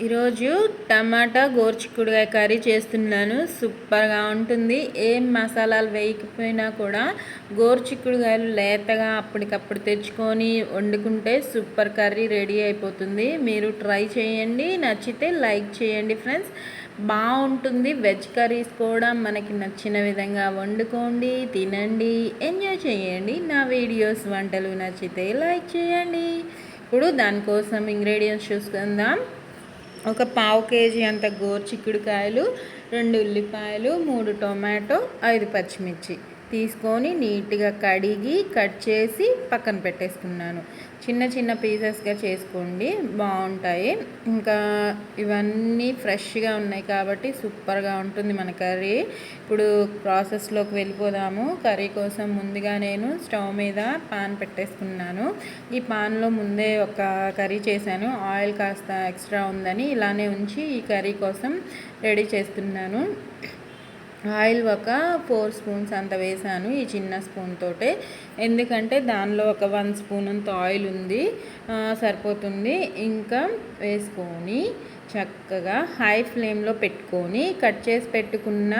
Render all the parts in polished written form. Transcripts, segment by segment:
ఈరోజు టమాటా గోరుచిక్కుడుకాయ కర్రీ చేస్తున్నాను. సూపర్గా ఉంటుంది. ఏం మసాలాలు వేయకపోయినా కూడా గోరుచిక్కుడుకాయలు లేతగా అప్పటికప్పుడు తెచ్చుకొని వండుకుంటే సూపర్ కర్రీ రెడీ అయిపోతుంది. మీరు ట్రై చేయండి, నచ్చితే లైక్ చేయండి ఫ్రెండ్స్. బాగుంటుంది. వెజ్ కర్రీస్ కూడా మనకి నచ్చిన విధంగా వండుకోండి, తినండి, ఎంజాయ్ చేయండి. నా వీడియోస్ వంటలు నచ్చితే లైక్ చేయండి. ఇప్పుడు దానికోసం ఇంగ్రీడియంట్స్ చూసుకుందాం. ఒక పావు కేజీ అంత గోరుచిక్కుడుకాయలు, 2 ఉల్లిపాయలు, 3 టొమాటో, 5 పచ్చిమిర్చి తీసుకొని నీట్గా కడిగి కట్ చేసి పక్కన పెట్టేసుకున్నాను. చిన్న చిన్న పీసెస్గా చేసుకోండి, బాగుంటాయి. ఇంకా ఇవన్నీ ఫ్రెష్గా ఉన్నాయి కాబట్టి సూపర్గా ఉంటుంది మన కర్రీ. ఇప్పుడు ప్రాసెస్లోకి వెళ్ళిపోదాము. కర్రీ కోసం ముందుగా నేను స్టవ్ మీద పాన్ పెట్టేసుకున్నాను. ఈ పాన్లో ముందే ఒక కర్రీ చేశాను. ఆయిల్ కాస్త ఎక్స్ట్రా ఉందని ఇలానే ఉంచి ఈ కర్రీ కోసం రెడీ చేస్తున్నాను. ఆయిల్ ఒక 4 స్పూన్స్ అంత వేసాను ఈ చిన్న స్పూన్ తోటే, ఎందుకంటే దానిలో ఒక 1 స్పూన్ అంత ఆయిల్ ఉంది, సరిపోతుంది. ఇంకా వేసుకొని చక్కగా హై ఫ్లేమ్లో పెట్టుకొని కట్ చేసి పెట్టుకున్న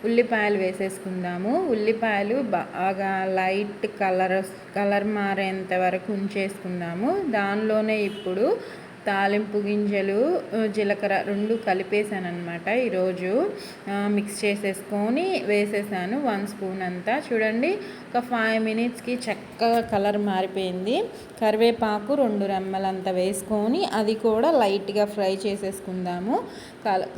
ఉల్లిపాయలు వేసేసుకుందాము. ఉల్లిపాయలు బాగా లైట్ కలర్ మారేంత వరకు ఉంచేసుకుందాము. దానిలోనే ఇప్పుడు తాలింపు గింజలు, జీలకర్ర 2 కలిపేసాను అనమాట. ఈరోజు మిక్స్ చేసేసుకొని వేసేసాను 1 స్పూన్ అంతా. చూడండి, ఒక 5 మినిట్స్కి చక్కగా కలర్ మారిపోయింది. కరివేపాకు 2 రెమ్మలంతా వేసుకొని అది కూడా లైట్గా ఫ్రై చేసేసుకుందాము.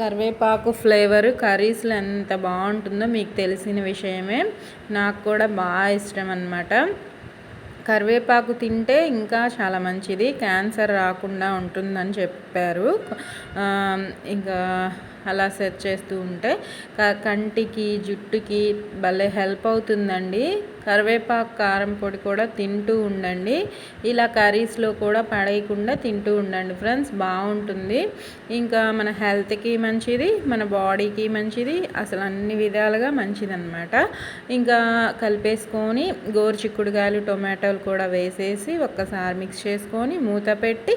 కరివేపాకు ఫ్లేవర్ కర్రీస్లో ఎంత బాగుంటుందో మీకు తెలిసిన విషయమే. నాకు కూడా బాగా ఇష్టం అన్నమాట. కరివేపాకు తింటే ఇంకా చాలా మంచిది, క్యాన్సర్ రాకుండా ఉంటుందని చెప్పారు. ఇంకా అలా సెర్చ్ చేస్తూ ఉంటే కంటికి, జుట్టుకి భలే హెల్ప్ అవుతుందండి. కరివేపాకు కారం పొడి కూడా తింటూ ఉండండి. ఇలా కర్రీస్లో కూడా పడేయకుండా తింటూ ఉండండి ఫ్రెండ్స్, బాగుంటుంది. ఇంకా మన హెల్త్కి మంచిది, మన బాడీకి మంచిది, అసలు అన్ని విధాలుగా మంచిదన్నమాట. ఇంకా కలిపేసుకొని గోరుచిక్కుడుకాయలు, టొమాటోలు కూడా వేసేసి ఒక్కసారి మిక్స్ చేసుకొని మూత పెట్టి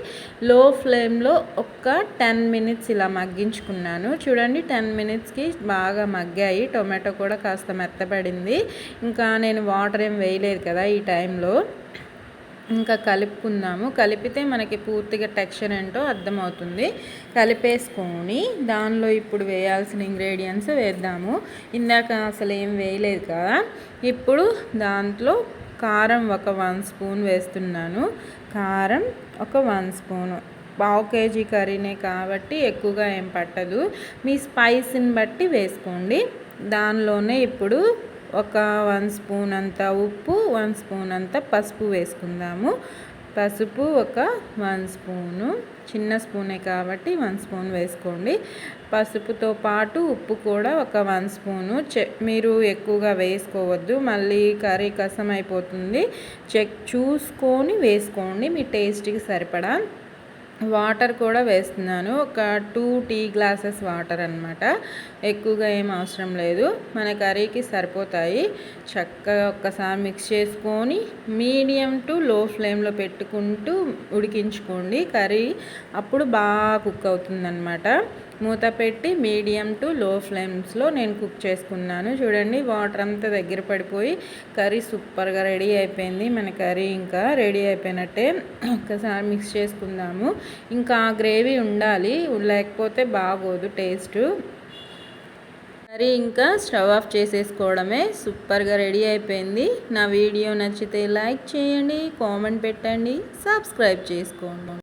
లో ఫ్లేమ్లో ఒక 10 మినిట్స్ ఇలా మగ్గించుకున్నాను. చూడండి, 10 మినిట్స్కి బాగా మగ్గాయి. టొమాటో కూడా కాస్త మెత్తపడింది. ఇంకా నేను వాటర్ ఏం వేయలేదు కదా ఈ టైంలో. ఇంకా కలుపుకుందాము. కలిపితే మనకి పూర్తిగా టెక్స్చర్ ఏంటో అర్థమవుతుంది. కలిపేసుకొని దానిలో ఇప్పుడు వేయాల్సిన ఇంగ్రీడియంట్స్ వేద్దాము. ఇందాక అసలు ఏం వేయలేదు కదా. ఇప్పుడు దాంట్లో కారం ఒక 1 స్పూన్ వేస్తున్నాను. కారం ఒక 1 స్పూను. పావు కేజీ కర్రీనే కాబట్టి ఎక్కువగా ఏం పట్టదు, మీ స్పైస్ని బట్టి వేసుకోండి. దానిలోనే ఇప్పుడు ఒక 1 స్పూన్ అంత ఉప్పు, 1 స్పూన్ అంత పసుపు వేసుకుందాము. పసుపు ఒక 1 స్పూను, చిన్న స్పూనే కాబట్టి 1 స్పూన్ వేసుకోండి. పసుపుతో పాటు ఉప్పు కూడా ఒక 1 స్పూను. మీరు ఎక్కువగా వేసుకోవద్దు, మళ్ళీ కర్రీ కసం అయిపోతుంది. చూసుకొని వేసుకోండి మీ టేస్ట్కి సరిపడా. వాటర్ కూడా వేస్తున్నాను, ఒక 2 టీ గ్లాసెస్ వాటర్ అనమాట. ఎక్కువగా ఏం అవసరం లేదు, మన కర్రీకి సరిపోతాయి. చక్కగా ఒక్కసారి మిక్స్ చేసుకొని మీడియం టు లో ఫ్లేమ్లో పెట్టుకుంటూ ఉడికించుకోండి కర్రీ. అప్పుడు బాగా కుక్ అవుతుందన్నమాట. మూత పెట్టి మీడియం టు లో ఫ్లేమ్స్లో నేను కుక్ చేసుకున్నాను. చూడండి, వాటర్ అంతా దగ్గర పడిపోయి కర్రీ సూపర్గా రెడీ అయిపోయింది. మన కర్రీ ఇంకా రెడీ అయిపోయినట్టే. ఒక్కసారి మిక్స్ చేసుకుందాము. ఇంకా గ్రేవీ ఉండాలి, లేకపోతే బాగోదు టేస్ట్. కర్రీ ఇంకా స్టవ్ ఆఫ్ చేసేసుకోవడమే. సూపర్గా రెడీ అయిపోయింది. నా వీడియో నచ్చితే లైక్ చేయండి, కామెంట్ పెట్టండి, సబ్స్క్రైబ్ చేసుకోండి.